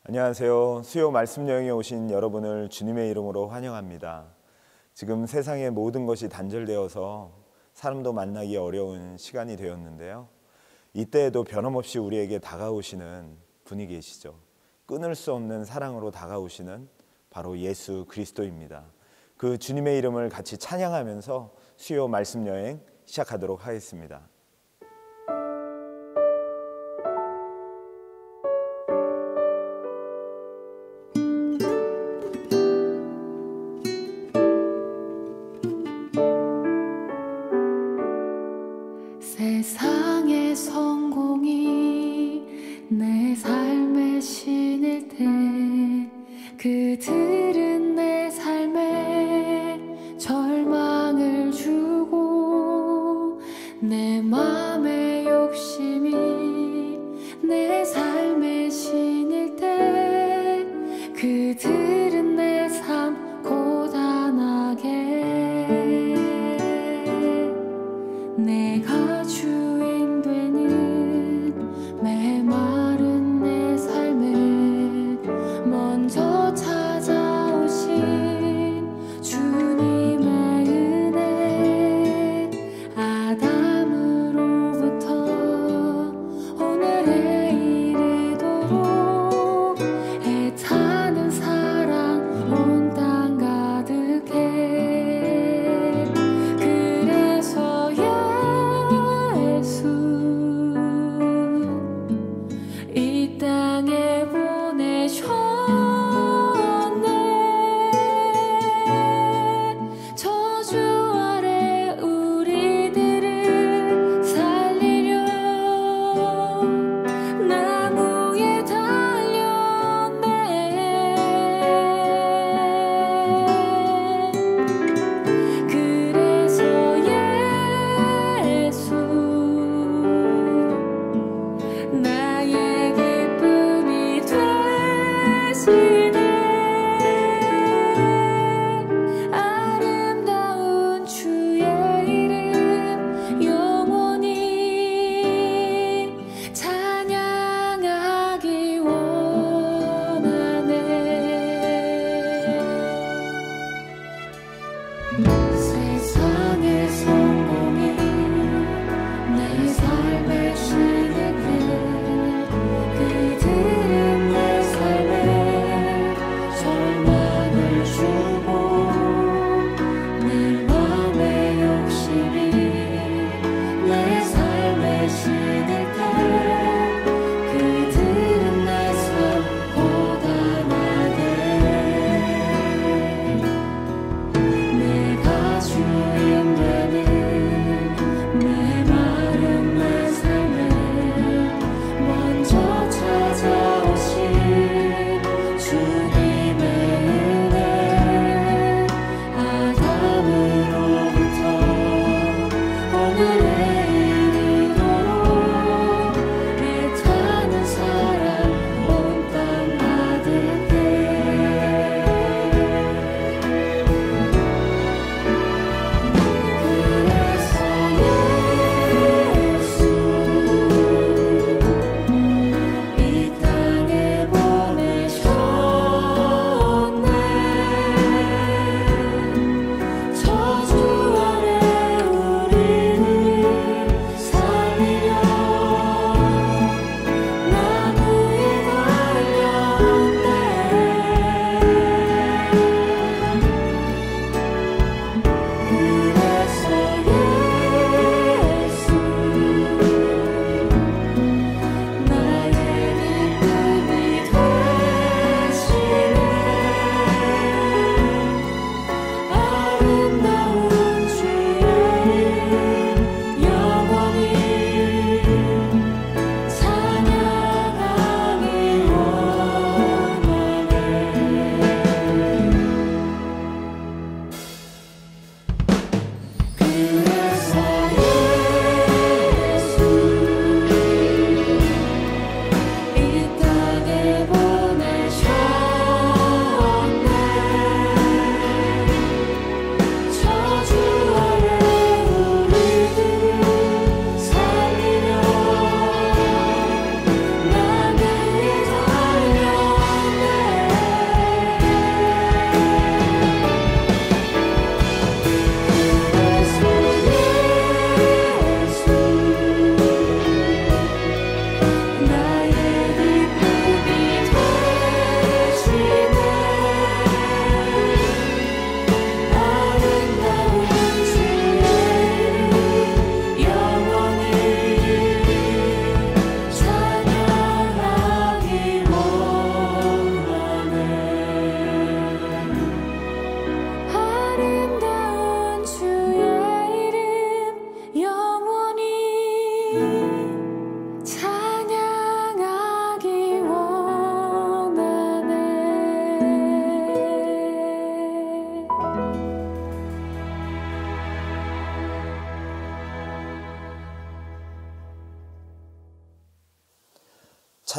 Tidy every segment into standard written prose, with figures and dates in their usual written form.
안녕하세요. 수요 말씀 여행에 오신 여러분을 주님의 이름으로 환영합니다. 지금 세상의 모든 것이 단절되어서 사람도 만나기 어려운 시간이 되었는데요. 이때에도 변함없이 우리에게 다가오시는 분이 계시죠. 끊을 수 없는 사랑으로 다가오시는 바로 예수 그리스도입니다. 그 주님의 이름을 같이 찬양하면서 수요 말씀 여행 시작하도록 하겠습니다. 세상의 성공이 내 삶의 신일 때 그들은 내 삶에 절망을 주고 내 맘의 욕심이 내 삶의 신일 때 그들은 내 삶 고단하게 내가 주인 되는 메마른 내 삶에 먼저 찾아오신 주님의 은혜 아담으로부터 오늘에 이르도록 애타는 사랑 온 땅 가득해 그래서 이 땅에 보내셨네. 저주 아래 우리들을 살리려 나무에 달렸네. 그래서 예수 나의 기쁨이 되시네. 아름다운 주의 이름 영원히 찬양하기 원하네. 세상의 성공이 내 삶의 신일 때 그들은 내 삶에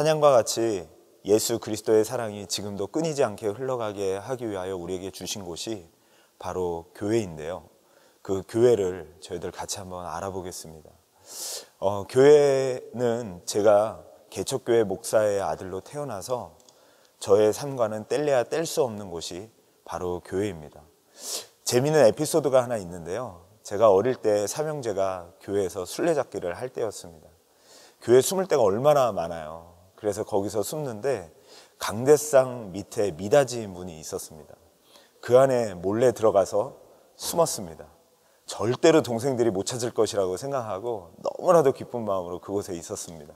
찬양과 같이 예수 그리스도의 사랑이 지금도 끊이지 않게 흘러가게 하기 위하여 우리에게 주신 곳이 바로 교회인데요. 그 교회를 저희들 같이 한번 알아보겠습니다. 교회는 제가 개척교회 목사의 아들로 태어나서 저의 삶과는 뗄래야 뗄 수 없는 곳이 바로 교회입니다. 재미있는 에피소드가 하나 있는데요. 제가 어릴 때 삼형제가 교회에서 술래잡기를 할 때였습니다. 교회 숨을 데가 얼마나 많아요. 그래서 거기서 숨는데 강대상 밑에 미닫이 문이 있었습니다. 그 안에 몰래 들어가서 숨었습니다. 절대로 동생들이 못 찾을 것이라고 생각하고 너무나도 기쁜 마음으로 그곳에 있었습니다.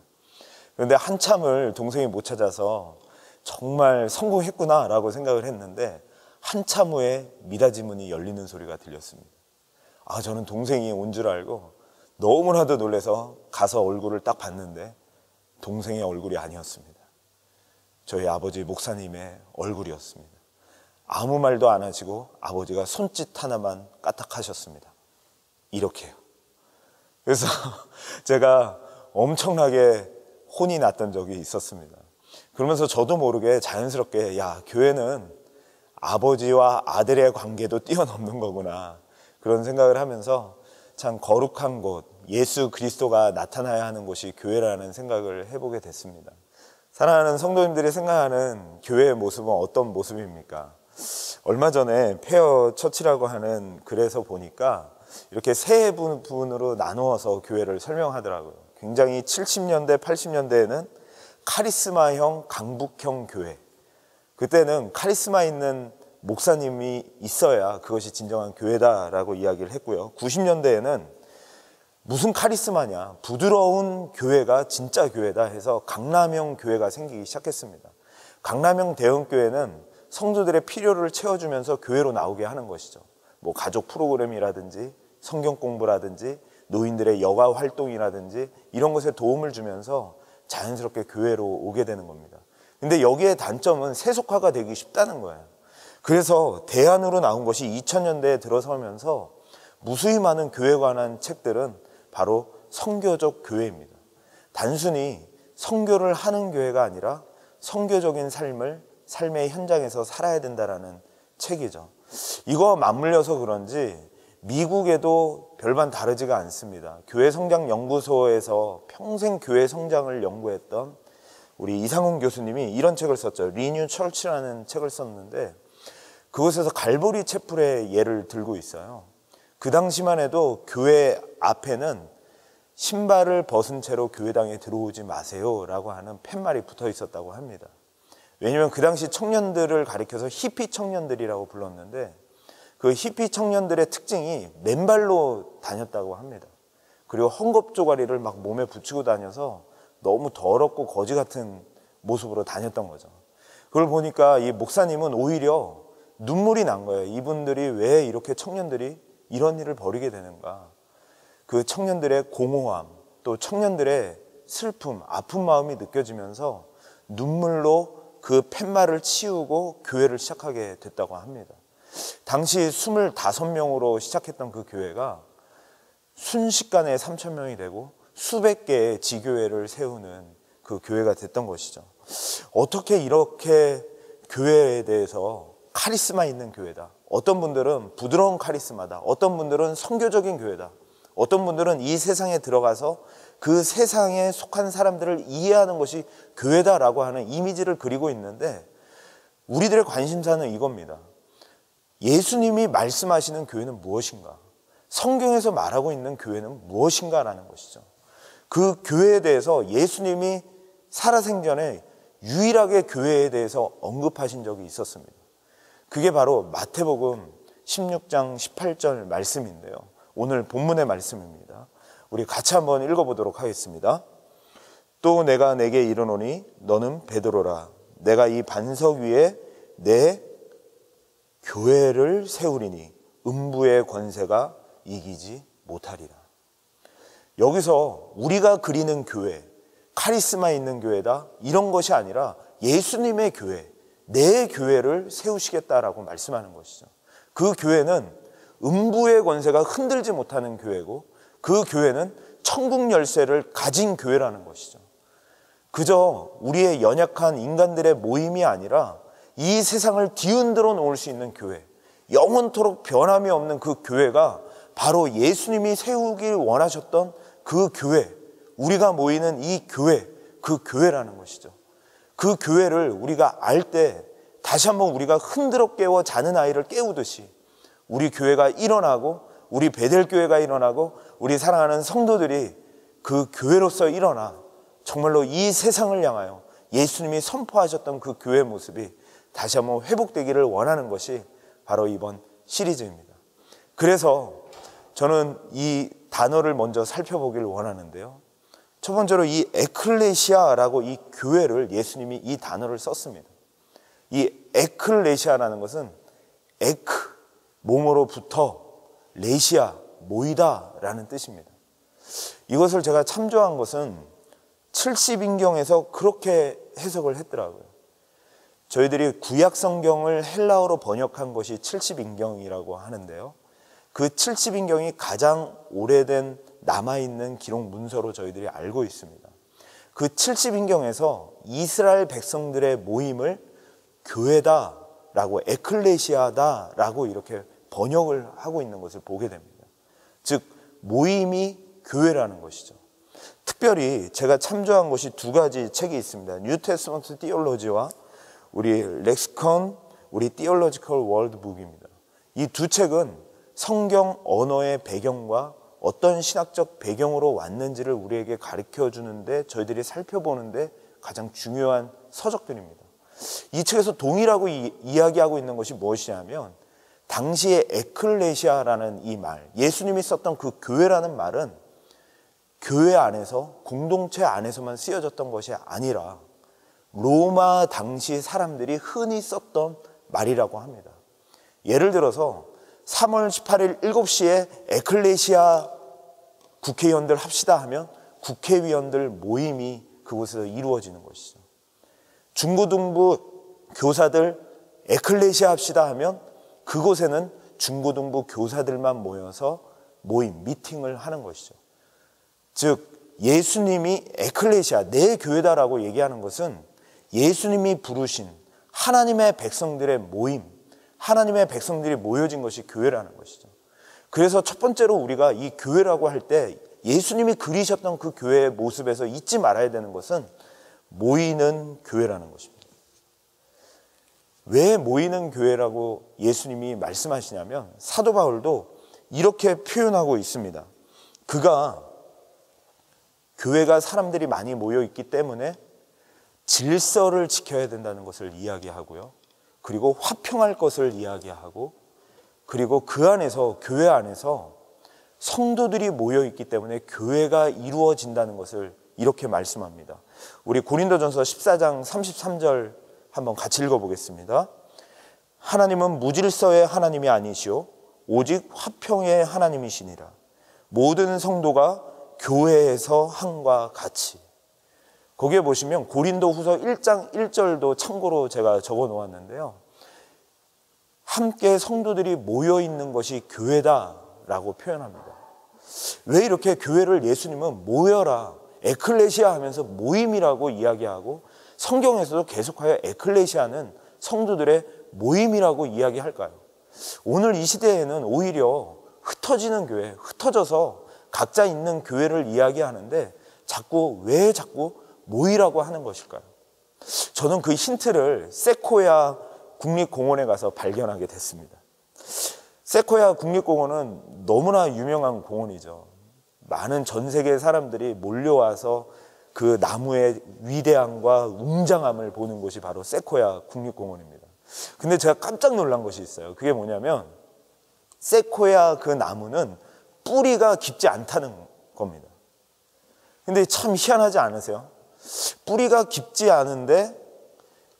그런데 한참을 동생이 못 찾아서 정말 성공했구나라고 생각을 했는데 한참 후에 미닫이 문이 열리는 소리가 들렸습니다. 저는 동생이 온 줄 알고 너무나도 놀라서 가서 얼굴을 딱 봤는데 동생의 얼굴이 아니었습니다. 저희 아버지 목사님의 얼굴이었습니다. 아무 말도 안 하시고 아버지가 손짓 하나만 까딱하셨습니다. 이렇게요. 그래서 제가 엄청나게 혼이 났던 적이 있었습니다. 그러면서 저도 모르게 자연스럽게 교회는 아버지와 아들의 관계도 뛰어넘는 거구나 그런 생각을 하면서 참 거룩한 곳, 예수 그리스도가 나타나야 하는 곳이 교회라는 생각을 해보게 됐습니다. 사랑하는 성도님들이 생각하는 교회의 모습은 어떤 모습입니까? 얼마 전에 페어 처치라고 하는 글에서 보니까 이렇게 세 부분으로 나누어서 교회를 설명하더라고요. 굉장히 70년대, 80년대에는 카리스마형, 강북형 교회. 그때는 카리스마 있는 목사님이 있어야 그것이 진정한 교회다라고 이야기를 했고요. 90년대에는 무슨 카리스마냐, 부드러운 교회가 진짜 교회다 해서 강남형 교회가 생기기 시작했습니다. 강남형 대형교회는 성도들의 필요를 채워주면서 교회로 나오게 하는 것이죠. 뭐 가족 프로그램이라든지 성경 공부라든지 노인들의 여가 활동이라든지 이런 것에 도움을 주면서 자연스럽게 교회로 오게 되는 겁니다. 근데 여기에 단점은 세속화가 되기 쉽다는 거예요. 그래서 대안으로 나온 것이 2000년대에 들어서면서 무수히 많은 교회에 관한 책들은 바로 선교적 교회입니다. 단순히 선교를 하는 교회가 아니라 선교적인 삶의 현장에서 살아야 된다라는 책이죠. 이거 맞물려서 그런지 미국에도 별반 다르지가 않습니다. 교회 성장 연구소에서 평생 교회 성장을 연구했던 우리 이상훈 교수님이 이런 책을 썼죠. 리뉴 철치라는 책을 썼는데 그곳에서 갈보리 채플의 예를 들고 있어요. 그 당시만 해도 교회 앞에는 신발을 벗은 채로 교회당에 들어오지 마세요 라고 하는 팻말이 붙어 있었다고 합니다. 왜냐하면 그 당시 청년들을 가리켜서 히피 청년들이라고 불렀는데 그 히피 청년들의 특징이 맨발로 다녔다고 합니다. 그리고 헝겊조가리를 막 몸에 붙이고 다녀서 너무 더럽고 거지 같은 모습으로 다녔던 거죠. 그걸 보니까 이 목사님은 오히려 눈물이 난 거예요. 이분들이 왜 이렇게 청년들이 이런 일을 벌이게 되는가. 그 청년들의 공허함, 또 청년들의 슬픔, 아픈 마음이 느껴지면서 눈물로 그 팻말을 치우고 교회를 시작하게 됐다고 합니다. 당시 25명으로 시작했던 그 교회가 순식간에 3,000명이 되고 수백 개의 지교회를 세우는 그 교회가 됐던 것이죠. 어떻게 이렇게 교회에 대해서 카리스마 있는 교회다. 어떤 분들은 부드러운 카리스마다. 어떤 분들은 선교적인 교회다. 어떤 분들은 이 세상에 들어가서 그 세상에 속한 사람들을 이해하는 것이 교회다라고 하는 이미지를 그리고 있는데 우리들의 관심사는 이겁니다. 예수님이 말씀하시는 교회는 무엇인가? 성경에서 말하고 있는 교회는 무엇인가라는 것이죠. 그 교회에 대해서 예수님이 살아생전에 유일하게 교회에 대해서 언급하신 적이 있었습니다. 그게 바로 마태복음 16장 18절 말씀인데요. 오늘 본문의 말씀입니다. 우리 같이 한번 읽어보도록 하겠습니다. 또 내가 내게 이르노니 너는 베드로라. 내가 이 반석 위에 내 교회를 세우리니 음부의 권세가 이기지 못하리라. 여기서 우리가 그리는 교회, 카리스마 있는 교회다 이런 것이 아니라 예수님의 교회, 내 교회를 세우시겠다라고 말씀하는 것이죠. 그 교회는 음부의 권세가 흔들지 못하는 교회고 그 교회는 천국 열쇠를 가진 교회라는 것이죠. 그저 우리의 연약한 인간들의 모임이 아니라 이 세상을 뒤흔들어 놓을 수 있는 교회, 영원토록 변함이 없는 그 교회가 바로 예수님이 세우길 원하셨던 그 교회, 우리가 모이는 이 교회, 그 교회라는 것이죠. 그 교회를 우리가 알 때 다시 한번 우리가 흔들어 깨워 자는 아이를 깨우듯이 우리 교회가 일어나고, 우리 베델교회가 일어나고, 우리 사랑하는 성도들이 그 교회로서 일어나 정말로 이 세상을 향하여 예수님이 선포하셨던 그 교회의 모습이 다시 한번 회복되기를 원하는 것이 바로 이번 시리즈입니다. 그래서 저는 이 단어를 먼저 살펴보기를 원하는데요. 첫 번째로 이 에클레시아라고 이 교회를 예수님이 이 단어를 썼습니다. 이 에클레시아라는 것은 에크, 몸으로부터, 레시아, 모이다라는 뜻입니다. 이것을 제가 참조한 것은 70인경에서 그렇게 해석을 했더라고요. 저희들이 구약 성경을 헬라어로 번역한 것이 70인경이라고 하는데요. 그 70인경이 가장 오래된 남아있는 기록 문서로 저희들이 알고 있습니다. 그 70인경에서 이스라엘 백성들의 모임을 교회다라고, 에클레시아다라고 이렇게 번역을 하고 있는 것을 보게 됩니다. 즉 모임이 교회라는 것이죠. 특별히 제가 참조한 것이 두 가지 책이 있습니다. 뉴 테스먼트 티올로지와 우리 렉시콘, 우리 티올로지컬 월드북입니다. 이 두 책은 성경 언어의 배경과 어떤 신학적 배경으로 왔는지를 우리에게 가르쳐 주는데, 저희들이 살펴보는데 가장 중요한 서적들입니다. 이 책에서 동일하고 이야기하고 있는 것이 무엇이냐면, 당시에 에클레시아라는 이 말, 예수님이 썼던 그 교회라는 말은 교회 안에서, 공동체 안에서만 쓰여졌던 것이 아니라 로마 당시 사람들이 흔히 썼던 말이라고 합니다. 예를 들어서 3월 18일 7시에 에클레시아 국회의원들 합시다 하면 국회의원들 모임이 그곳에서 이루어지는 것이죠. 중고등부 교사들 에클레시아 합시다 하면 그곳에는 중고등부 교사들만 모여서 모임, 미팅을 하는 것이죠. 즉 예수님이 에클레시아, 내 교회다라고 얘기하는 것은 예수님이 부르신 하나님의 백성들의 모임, 하나님의 백성들이 모여진 것이 교회라는 것이죠. 그래서 첫 번째로 우리가 이 교회라고 할 때 예수님이 그리셨던 그 교회의 모습에서 잊지 말아야 되는 것은 모이는 교회라는 것입니다. 왜 모이는 교회라고 예수님이 말씀하시냐면, 사도 바울도 이렇게 표현하고 있습니다. 그가 교회가 사람들이 많이 모여 있기 때문에 질서를 지켜야 된다는 것을 이야기하고요. 그리고 화평할 것을 이야기하고, 그리고 그 안에서, 교회 안에서 성도들이 모여 있기 때문에 교회가 이루어진다는 것을 이렇게 말씀합니다. 우리 고린도전서 14장 33절 한번 같이 읽어보겠습니다. 하나님은 무질서의 하나님이 아니시오 오직 화평의 하나님이시니라. 모든 성도가 교회에서 함과 같이. 거기에 보시면 고린도후서 1장 1절도 참고로 제가 적어 놓았는데요. 함께 성도들이 모여 있는 것이 교회다라고 표현합니다. 왜 이렇게 교회를 예수님은 모여라, 에클레시아 하면서 모임이라고 이야기하고, 성경에서도 계속하여 에클레시아는 성도들의 모임이라고 이야기할까요? 오늘 이 시대에는 오히려 흩어지는 교회, 흩어져서 각자 있는 교회를 이야기하는데 왜 자꾸 모이라고 하는 것일까요? 저는 그 힌트를 세코야 국립공원에 가서 발견하게 됐습니다. 세코야 국립공원은 너무나 유명한 공원이죠. 많은 전 세계 사람들이 몰려와서 그 나무의 위대함과 웅장함을 보는 곳이 바로 세코야 국립공원입니다. 근데 제가 깜짝 놀란 것이 있어요. 그게 뭐냐면, 세코야 그 나무는 뿌리가 깊지 않다는 겁니다. 근데 참 희한하지 않으세요? 뿌리가 깊지 않은데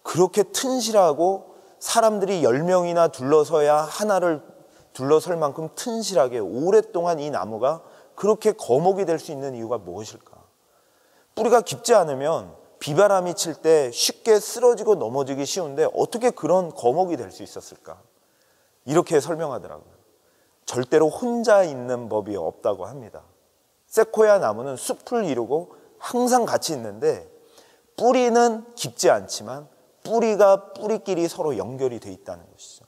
그렇게 튼실하고 사람들이 10명이나 둘러서야 하나를 둘러설 만큼 튼실하게 오랫동안 이 나무가 그렇게 거목이 될 수 있는 이유가 무엇일까? 뿌리가 깊지 않으면 비바람이 칠 때 쉽게 쓰러지고 넘어지기 쉬운데 어떻게 그런 거목이 될 수 있었을까? 이렇게 설명하더라고요. 절대로 혼자 있는 법이 없다고 합니다. 세코야 나무는 숲을 이루고 항상 같이 있는데 뿌리는 깊지 않지만 뿌리가 뿌리끼리 서로 연결이 돼 있다는 것이죠.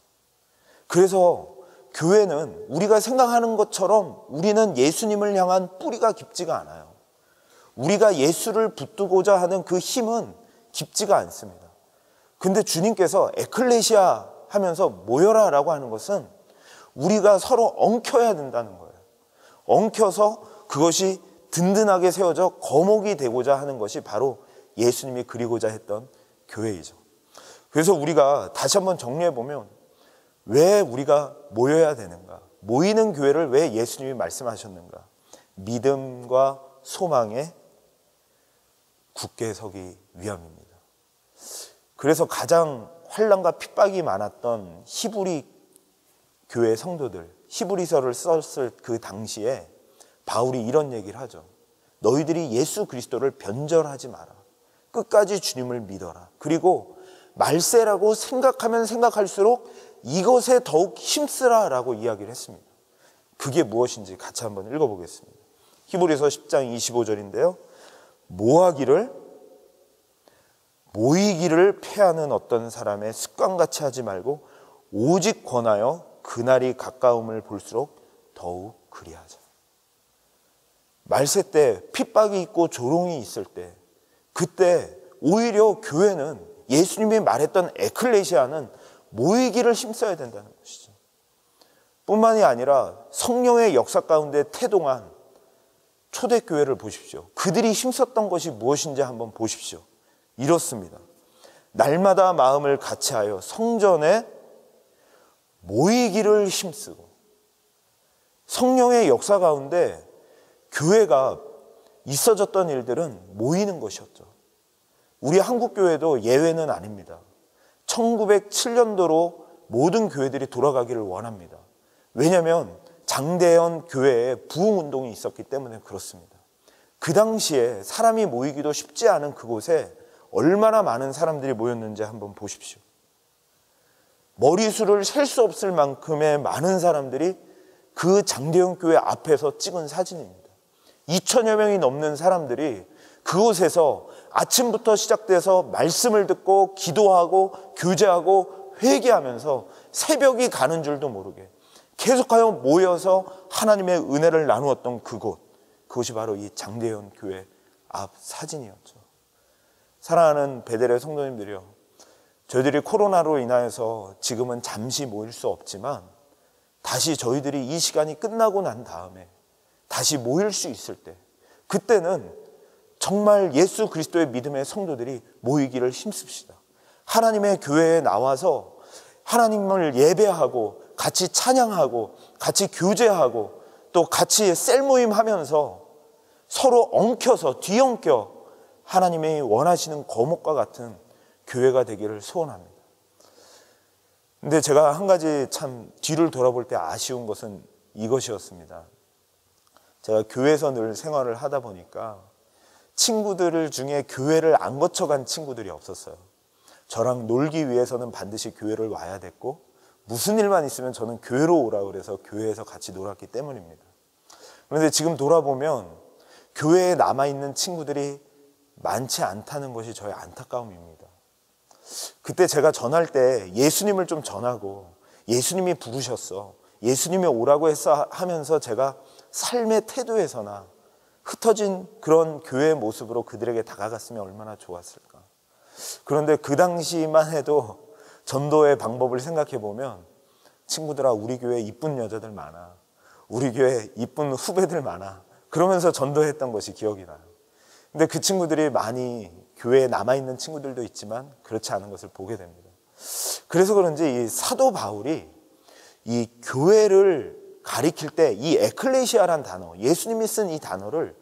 그래서 교회는 우리가 생각하는 것처럼 우리는 예수님을 향한 뿌리가 깊지가 않아요. 우리가 예수를 붙들고자 하는 그 힘은 깊지가 않습니다. 근데 주님께서 에클레시아 하면서 모여라 라고 하는 것은 우리가 서로 엉켜야 된다는 거예요. 엉켜서 그것이 든든하게 세워져 거목이 되고자 하는 것이 바로 예수님이 그리고자 했던 교회이죠. 그래서 우리가 다시 한번 정리해 보면 왜 우리가 모여야 되는가? 모이는 교회를 왜 예수님이 말씀하셨는가? 믿음과 소망에 굳게 서기 위함입니다. 그래서 가장 환난과 핍박이 많았던 히브리 교회 성도들, 히브리서를 썼을 그 당시에 바울이 이런 얘기를 하죠. 너희들이 예수 그리스도를 변절하지 마라. 끝까지 주님을 믿어라. 그리고 말세라고 생각하면 생각할수록 이것에 더욱 힘쓰라 라고 이야기를 했습니다. 그게 무엇인지 같이 한번 읽어보겠습니다. 히브리서 10장 25절인데요. 모이기를 패하는 어떤 사람의 습관같이 하지 말고 오직 권하여 그날이 가까움을 볼수록 더욱 그리하자. 말세 때 핍박이 있고 조롱이 있을 때 그때 오히려 교회는 예수님이 말했던 에클레시아는 모이기를 힘써야 된다는 것이죠. 뿐만이 아니라 성령의 역사 가운데 태동한 초대교회를 보십시오. 그들이 힘썼던 것이 무엇인지 한번 보십시오. 이렇습니다. 날마다 마음을 같이하여 성전에 모이기를 힘쓰고, 성령의 역사 가운데 교회가 있어졌던 일들은 모이는 것이었죠. 우리 한국교회도 예외는 아닙니다. 1907년도로 모든 교회들이 돌아가기를 원합니다. 왜냐하면 장대현 교회에 부흥운동이 있었기 때문에 그렇습니다. 그 당시에 사람이 모이기도 쉽지 않은 그곳에 얼마나 많은 사람들이 모였는지 한번 보십시오. 머리수를 셀 수 없을 만큼의 많은 사람들이 그 장대현 교회 앞에서 찍은 사진입니다. 2천여 명이 넘는 사람들이 그곳에서 아침부터 시작돼서 말씀을 듣고 기도하고 교제하고 회개하면서 새벽이 가는 줄도 모르게 계속하여 모여서 하나님의 은혜를 나누었던 그곳이 바로 이 장대현 교회 앞 사진이었죠. 사랑하는 베델의 성도님들이요, 저희들이 코로나로 인하여서 지금은 잠시 모일 수 없지만 다시 저희들이 이 시간이 끝나고 난 다음에 다시 모일 수 있을 때, 그때는 정말 예수 그리스도의 믿음의 성도들이 모이기를 힘씁시다. 하나님의 교회에 나와서 하나님을 예배하고 같이 찬양하고 같이 교제하고 또 같이 셀모임 하면서 서로 엉켜서 뒤엉켜 하나님이 원하시는 거목과 같은 교회가 되기를 소원합니다. 근데 제가 한 가지 참 뒤를 돌아볼 때 아쉬운 것은 이것이었습니다. 제가 교회에서 늘 생활을 하다 보니까 친구들 중에 교회를 안 거쳐간 친구들이 없었어요. 저랑 놀기 위해서는 반드시 교회를 와야 됐고, 무슨 일만 있으면 저는 교회로 오라고 그래서 교회에서 같이 놀았기 때문입니다. 그런데 지금 돌아보면 교회에 남아있는 친구들이 많지 않다는 것이 저의 안타까움입니다. 그때 제가 전할 때 예수님을 좀 전하고 예수님이 부르셨어, 예수님이 오라고 했어 하면서 제가 삶의 태도에서나 흩어진 그런 교회의 모습으로 그들에게 다가갔으면 얼마나 좋았을까. 그런데 그 당시만 해도 전도의 방법을 생각해 보면, 친구들아 우리 교회에 이쁜 여자들 많아, 우리 교회에 이쁜 후배들 많아, 그러면서 전도했던 것이 기억이 나요. 근데 그 친구들이 많이 교회에 남아있는 친구들도 있지만 그렇지 않은 것을 보게 됩니다. 그래서 그런지 이 사도 바울이 이 교회를 가리킬 때 이 에클레시아란 단어, 예수님이 쓴 이 단어를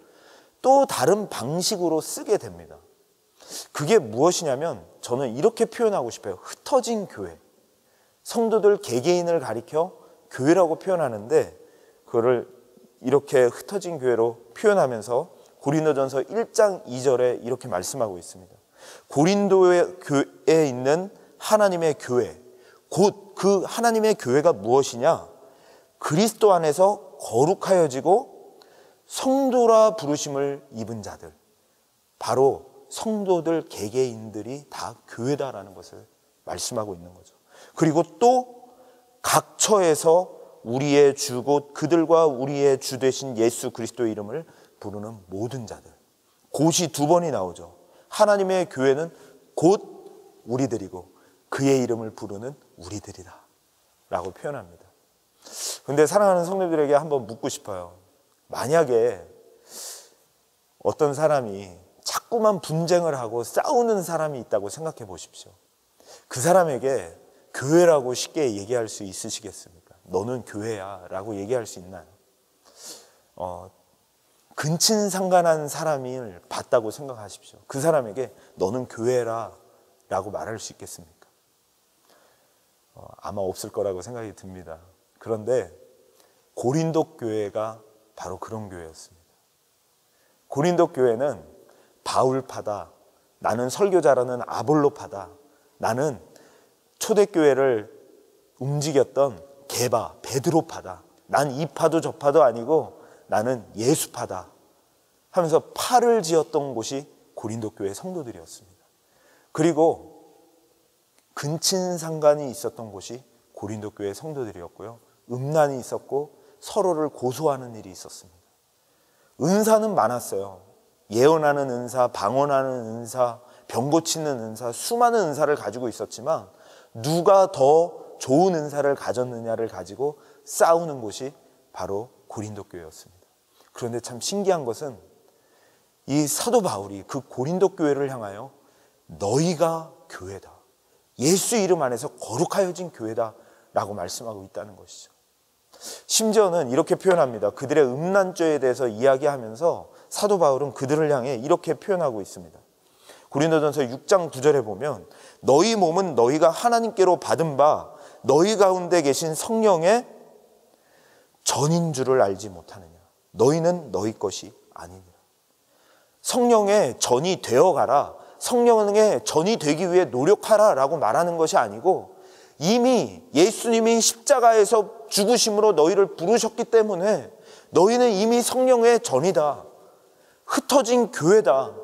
또 다른 방식으로 쓰게 됩니다. 그게 무엇이냐면 저는 이렇게 표현하고 싶어요. 흩어진 교회. 성도들 개개인을 가리켜 교회라고 표현하는데 그거를 이렇게 흩어진 교회로 표현하면서 고린도전서 1장 2절에 이렇게 말씀하고 있습니다. 고린도의 교회에 있는 하나님의 교회, 곧 그 하나님의 교회가 무엇이냐? 그리스도 안에서 거룩하여지고 성도라 부르심을 입은 자들, 바로 성도들 개개인들이 다 교회다라는 것을 말씀하고 있는 거죠. 그리고 또 각 처에서 우리의 주 곧 그들과 우리의 주 되신 예수 그리스도의 이름을 부르는 모든 자들. 곧이 두 번이 나오죠. 하나님의 교회는 곧 우리들이고 그의 이름을 부르는 우리들이다 라고 표현합니다. 그런데 사랑하는 성도들에게 한번 묻고 싶어요. 만약에 어떤 사람이 자꾸만 분쟁을 하고 싸우는 사람이 있다고 생각해 보십시오. 그 사람에게 교회라고 쉽게 얘기할 수 있으시겠습니까? 너는 교회야 라고 얘기할 수 있나요? 근친상간한 사람을 봤다고 생각하십시오. 그 사람에게 너는 교회라 라고 말할 수 있겠습니까? 아마 없을 거라고 생각이 듭니다. 그런데 고린도 교회가 바로 그런 교회였습니다. 고린도 교회는 바울파다, 나는 설교자라는 아볼로파다, 나는 초대교회를 움직였던 게바, 베드로파다, 난 이 파도 저 파도 아니고 나는 예수파다 하면서 파를 지었던 곳이 고린도 교회 성도들이었습니다. 그리고 근친상간이 있었던 곳이 고린도 교회 성도들이었고요. 음란이 있었고 서로를 고소하는 일이 있었습니다. 은사는 많았어요. 예언하는 은사, 방언하는 은사, 병 고치는 은사, 수많은 은사를 가지고 있었지만 누가 더 좋은 은사를 가졌느냐를 가지고 싸우는 곳이 바로 고린도 교회였습니다. 그런데 참 신기한 것은 이 사도 바울이 그 고린도 교회를 향하여 너희가 교회다, 예수 이름 안에서 거룩하여진 교회다 라고 말씀하고 있다는 것이죠. 심지어는 이렇게 표현합니다. 그들의 음란죄에 대해서 이야기하면서 사도 바울은 그들을 향해 이렇게 표현하고 있습니다. 고린도전서 6장 9절에 보면 너희 몸은 너희가 하나님께로 받은 바 너희 가운데 계신 성령의 전인 줄을 알지 못하느냐. 너희는 너희 것이 아니니라. 성령의 전이 되어가라, 성령의 전이 되기 위해 노력하라 라고 말하는 것이 아니고 이미 예수님이 십자가에서 죽으심으로 너희를 부르셨기 때문에 너희는 이미 성령의 전이다, 흩어진 교회다,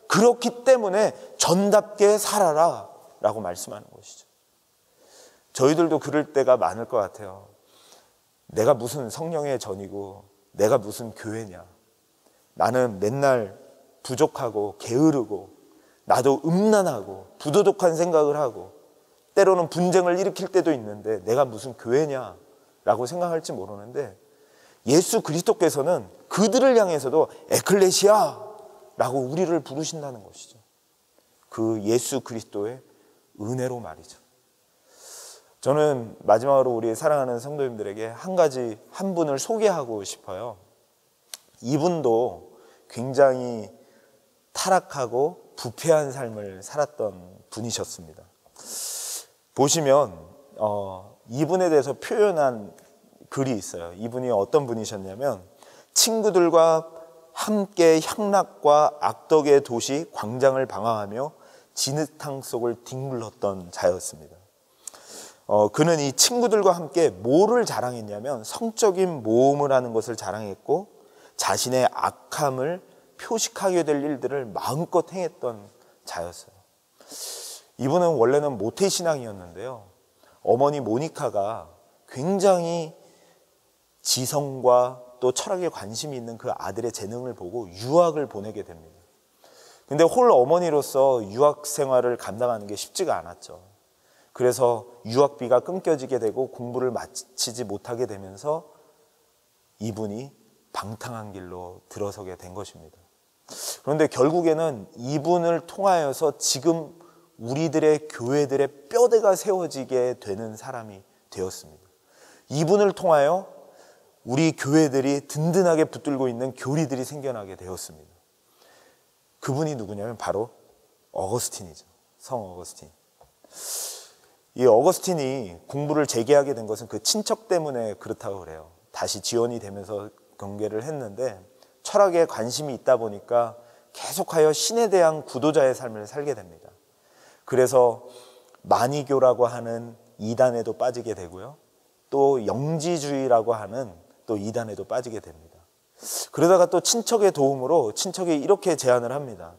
그렇기 때문에 전답게 살아라 라고 말씀하는 것이죠. 저희들도 그럴 때가 많을 것 같아요. 내가 무슨 성령의 전이고 내가 무슨 교회냐, 나는 맨날 부족하고 게으르고 나도 음란하고 부도덕한 생각을 하고 때로는 분쟁을 일으킬 때도 있는데 내가 무슨 교회냐 라고 생각할지 모르는데 예수 그리스도께서는 그들을 향해서도 에클레시아 라고 우리를 부르신다는 것이죠. 그 예수 그리스도의 은혜로 말이죠. 저는 마지막으로 우리 사랑하는 성도님들에게 한 분을 소개하고 싶어요. 이분도 굉장히 타락하고 부패한 삶을 살았던 분이셨습니다. 보시면 이분에 대해서 표현한 글이 있어요. 이분이 어떤 분이셨냐면 친구들과 함께 향락과 악덕의 도시 광장을 방황하며 진흙탕 속을 뒹굴렀던 자였습니다. 그는 이 친구들과 함께 뭐를 자랑했냐면 성적인 모험을 하는 것을 자랑했고 자신의 악함을 표식하게 될 일들을 마음껏 행했던 자였어요. 이분은 원래는 모태신앙이었는데요. 어머니 모니카가 굉장히 지성과 또 철학에 관심이 있는 그 아들의 재능을 보고 유학을 보내게 됩니다. 근데 홀 어머니로서 유학 생활을 감당하는 게 쉽지가 않았죠. 그래서 유학비가 끊겨지게 되고 공부를 마치지 못하게 되면서 이분이 방탕한 길로 들어서게 된 것입니다. 그런데 결국에는 이분을 통하여서 지금 우리들의 교회들의 뼈대가 세워지게 되는 사람이 되었습니다. 이분을 통하여 우리 교회들이 든든하게 붙들고 있는 교리들이 생겨나게 되었습니다. 그분이 누구냐면 바로 어거스틴이죠. 성 어거스틴. 이 어거스틴이 공부를 재개하게 된 것은 그 친척 때문에 그렇다고 그래요. 다시 지원이 되면서 경계를 했는데 철학에 관심이 있다 보니까 계속하여 신에 대한 구도자의 삶을 살게 됩니다. 그래서 마니교라고 하는 이단에도 빠지게 되고요. 또 영지주의라고 하는 또 이단에도 빠지게 됩니다. 그러다가 또 친척의 도움으로 친척이 이렇게 제안을 합니다.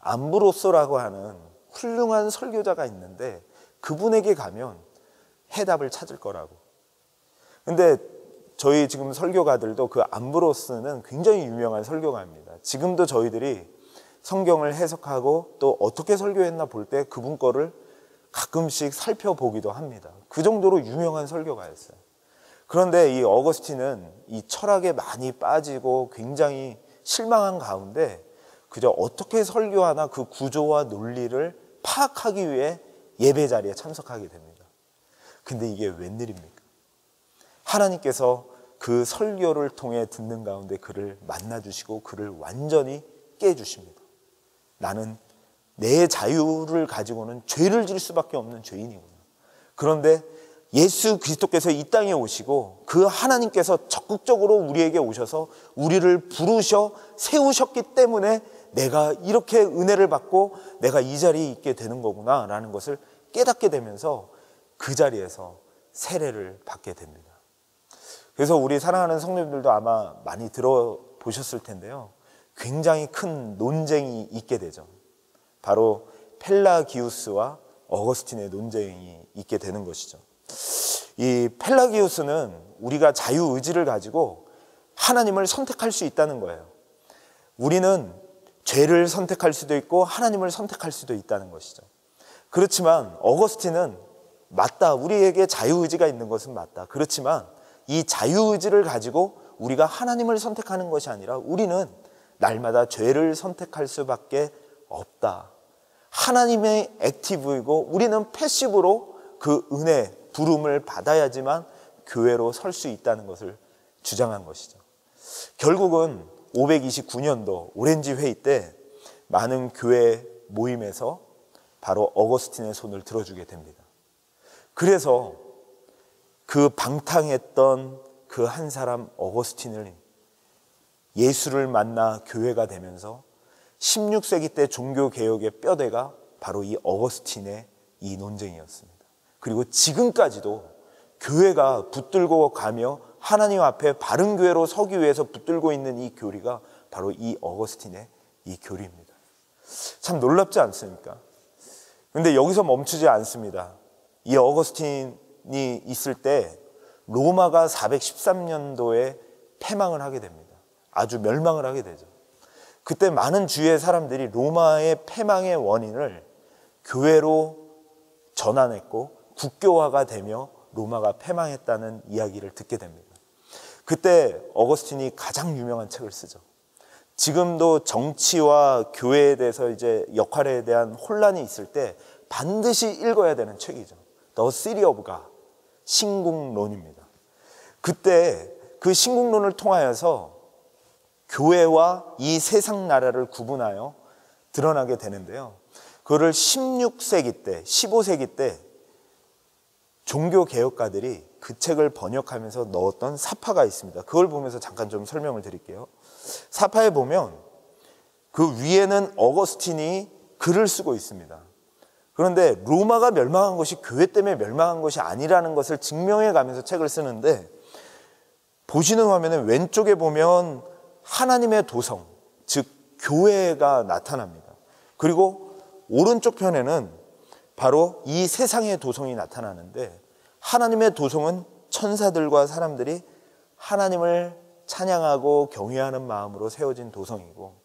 암브로소라고 하는 훌륭한 설교자가 있는데 그분에게 가면 해답을 찾을 거라고. 근데 저희 지금 설교가들도 그 암브로스는 굉장히 유명한 설교가입니다. 지금도 저희들이 성경을 해석하고 또 어떻게 설교했나 볼 때 그분 거를 가끔씩 살펴보기도 합니다. 그 정도로 유명한 설교가였어요. 그런데 이 어거스틴은 이 철학에 많이 빠지고 굉장히 실망한 가운데 그저 어떻게 설교하나 그 구조와 논리를 파악하기 위해 예배 자리에 참석하게 됩니다. 근데 이게 웬일입니까? 하나님께서 그 설교를 통해 듣는 가운데 그를 만나주시고 그를 완전히 깨주십니다. 나는 내 자유를 가지고는 죄를 질 수밖에 없는 죄인이구나. 그런데 예수 그리스도께서 이 땅에 오시고 그 하나님께서 적극적으로 우리에게 오셔서 우리를 부르셔 세우셨기 때문에 내가 이렇게 은혜를 받고 내가 이 자리에 있게 되는 거구나 라는 것을 깨닫게 되면서 그 자리에서 세례를 받게 됩니다. 그래서 우리 사랑하는 성도님들도 아마 많이 들어보셨을 텐데요. 굉장히 큰 논쟁이 있게 되죠. 바로 펠라기우스와 어거스틴의 논쟁이 있게 되는 것이죠. 이 펠라기우스는 우리가 자유의지를 가지고 하나님을 선택할 수 있다는 거예요. 우리는 죄를 선택할 수도 있고 하나님을 선택할 수도 있다는 것이죠. 그렇지만 어거스틴은 맞다. 우리에게 자유의지가 있는 것은 맞다. 그렇지만 이 자유의지를 가지고 우리가 하나님을 선택하는 것이 아니라 우리는 날마다 죄를 선택할 수밖에 없다. 하나님의 액티브이고 우리는 패시브로 그 은혜, 부름을 받아야지만 교회로 설 수 있다는 것을 주장한 것이죠. 결국은 529년도 오렌지 회의 때 많은 교회 모임에서 바로 어거스틴의 손을 들어주게 됩니다. 그래서 그 방탕했던 그 한 사람 어거스틴을 예수를 만나 교회가 되면서 16세기 때 종교개혁의 뼈대가 바로 이 어거스틴의 이 논쟁이었습니다. 그리고 지금까지도 교회가 붙들고 가며 하나님 앞에 바른 교회로 서기 위해서 붙들고 있는 이 교리가 바로 이 어거스틴의 이 교리입니다. 참 놀랍지 않습니까? 그런데 여기서 멈추지 않습니다. 이 어거스틴이 있을 때 로마가 413년도에 패망을 하게 됩니다. 아주 멸망을 하게 되죠. 그때 많은 주위의 사람들이 로마의 패망의 원인을 교회로 전환했고 국교화가 되며 로마가 패망했다는 이야기를 듣게 됩니다. 그때 어거스틴이 가장 유명한 책을 쓰죠. 지금도 정치와 교회에 대해서 이제 역할에 대한 혼란이 있을 때 반드시 읽어야 되는 책이죠. The City of God, 신국론입니다. 그때 그 신국론을 통하여서 교회와 이 세상 나라를 구분하여 드러나게 되는데요. 그거를 16세기 때, 15세기 때 종교개혁가들이 그 책을 번역하면서 넣었던 사파가 있습니다. 그걸 보면서 잠깐 좀 설명을 드릴게요. 사파에 보면 그 위에는 어거스틴이 글을 쓰고 있습니다. 그런데 로마가 멸망한 것이 교회 때문에 멸망한 것이 아니라는 것을 증명해 가면서 책을 쓰는데 보시는 화면에 왼쪽에 보면 하나님의 도성, 즉 교회가 나타납니다. 그리고 오른쪽 편에는 바로 이 세상의 도성이 나타나는데 하나님의 도성은 천사들과 사람들이 하나님을 찬양하고 경외하는 마음으로 세워진 도성이고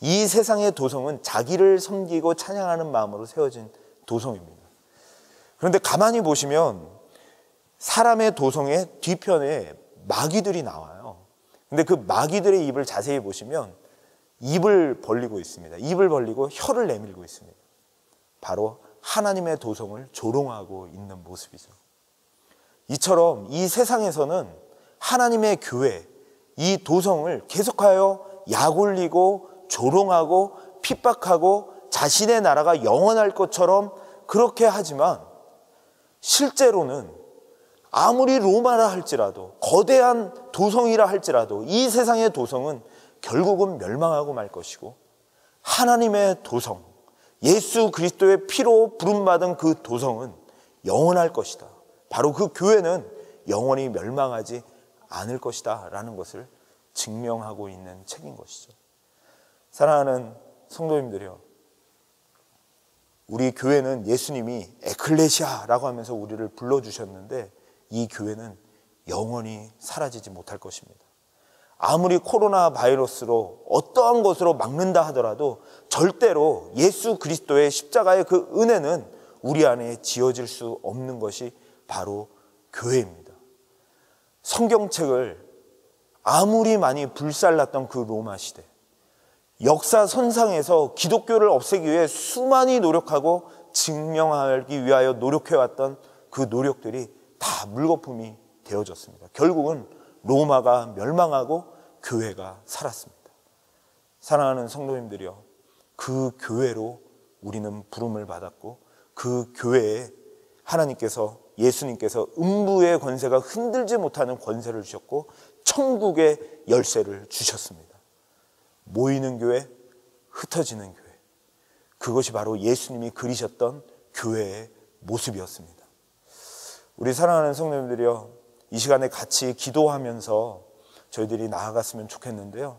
이 세상의 도성은 자기를 섬기고 찬양하는 마음으로 세워진 도성입니다. 그런데 가만히 보시면 사람의 도성의 뒤편에 마귀들이 나와요. 근데 그 마귀들의 입을 자세히 보시면 입을 벌리고 있습니다. 입을 벌리고 혀를 내밀고 있습니다. 바로 하나님의 도성을 조롱하고 있는 모습이죠. 이처럼 이 세상에서는 하나님의 교회, 이 도성을 계속하여 약올리고 조롱하고 핍박하고 자신의 나라가 영원할 것처럼 그렇게 하지만 실제로는 아무리 로마라 할지라도 거대한 도성이라 할지라도 이 세상의 도성은 결국은 멸망하고 말 것이고 하나님의 도성, 예수 그리스도의 피로 부름받은 그 도성은 영원할 것이다. 바로 그 교회는 영원히 멸망하지 않을 것이다 라는 것을 증명하고 있는 책인 것이죠. 사랑하는 성도님들이요, 우리 교회는 예수님이 에클레시아라고 하면서 우리를 불러주셨는데 이 교회는 영원히 사라지지 못할 것입니다. 아무리 코로나 바이러스로 어떠한 것으로 막는다 하더라도 절대로 예수 그리스도의 십자가의 그 은혜는 우리 안에 지어질 수 없는 것이 바로 교회입니다. 성경책을 아무리 많이 불살랐던 그 로마 시대, 역사선상에서 기독교를 없애기 위해 수많이 노력하고 증명하기 위하여 노력해왔던 그 노력들이 다 물거품이 되어졌습니다. 결국은 로마가 멸망하고 교회가 살았습니다. 사랑하는 성도님들이여, 그 교회로 우리는 부름을 받았고 그 교회에 하나님께서, 예수님께서 음부의 권세가 흔들지 못하는 권세를 주셨고 천국의 열쇠를 주셨습니다. 모이는 교회, 흩어지는 교회, 그것이 바로 예수님이 그리셨던 교회의 모습이었습니다. 우리 사랑하는 성도님들이여, 이 시간에 같이 기도하면서 저희들이 나아갔으면 좋겠는데요.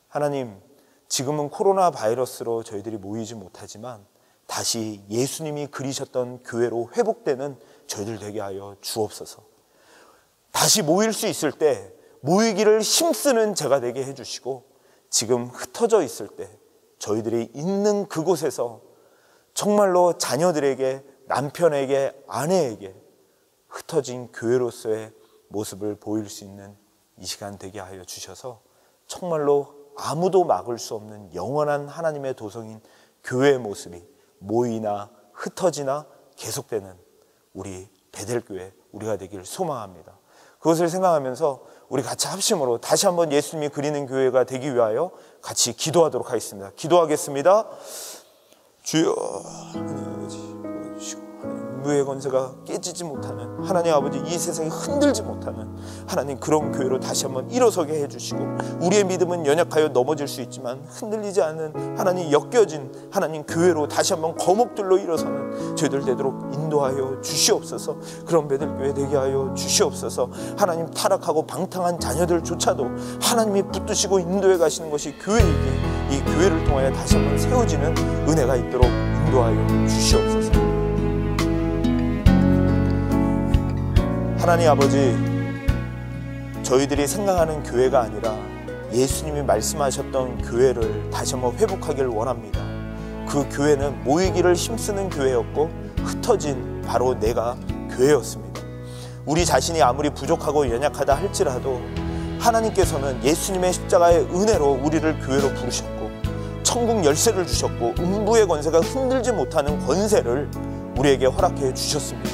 하나님, 지금은 코로나 바이러스로 저희들이 모이지 못하지만 다시 예수님이 그리셨던 교회로 회복되는 저희들 되게 하여 주옵소서. 다시 모일 수 있을 때 모이기를 힘쓰는 제가 되게 해주시고, 지금 흩어져 있을 때 저희들이 있는 그곳에서 정말로 자녀들에게, 남편에게, 아내에게 흩어진 교회로서의 모습을 보일 수 있는 이 시간 되게 하여 주셔서 정말로 아무도 막을 수 없는 영원한 하나님의 도성인 교회의 모습이 모이나 흩어지나 계속되는 우리 베델교회, 우리가 되기를 소망합니다. 그것을 생각하면서 우리 같이 합심으로 다시 한번 예수님이 그리는 교회가 되기 위하여 같이 기도하도록 하겠습니다. 기도하겠습니다. 주여, 하나님 아버지 도와주시고, 음부의 권세가 깨지지 못하는, 하나님 아버지 이 세상이 흔들지 못하는 하나님 그런 교회로 다시 한번 일어서게 해주시고, 우리의 믿음은 연약하여 넘어질 수 있지만 흔들리지 않는 하나님 엮여진 하나님 교회로 다시 한번 거목들로 일어서는 저희들 되도록 인도하여 주시옵소서. 그런 베델교회 되게 하여 주시옵소서. 하나님, 타락하고 방탕한 자녀들조차도 하나님이 붙드시고 인도해 가시는 것이 교회이기에 이 교회를 통하여 다시 한번 세워지는 은혜가 있도록 인도하여 주시옵소서. 하나님 아버지, 저희들이 생각하는 교회가 아니라 예수님이 말씀하셨던 교회를 다시 한번 회복하기를 원합니다. 그 교회는 모이기를 힘쓰는 교회였고 흩어진 바로 내가 교회였습니다. 우리 자신이 아무리 부족하고 연약하다 할지라도 하나님께서는 예수님의 십자가의 은혜로 우리를 교회로 부르셨고 천국 열쇠를 주셨고 음부의 권세가 흔들지 못하는 권세를 우리에게 허락해 주셨습니다.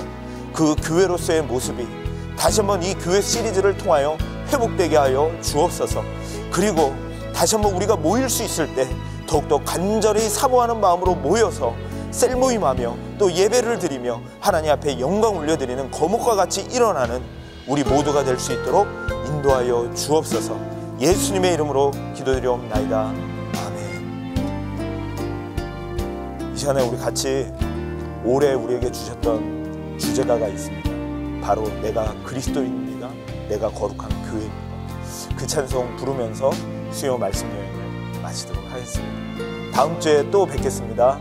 그 교회로서의 모습이 다시 한번 이 교회 시리즈를 통하여 회복되게 하여 주옵소서. 그리고 다시 한번 우리가 모일 수 있을 때 더욱더 간절히 사모하는 마음으로 모여서 셀모임하며 또 예배를 드리며 하나님 앞에 영광 올려드리는 거목과 같이 일어나는 우리 모두가 될 수 있도록 인도하여 주옵소서. 예수님의 이름으로 기도드리옵나이다. 아멘. 이 시간에 우리 같이 올해 우리에게 주셨던 주제가가 있습니다. 바로 내가 그리스도인입니다. 내가 거룩한 교회입니다. 그 찬송 부르면서 수요 말씀 여행을 마치도록 하겠습니다. 다음 주에 또 뵙겠습니다.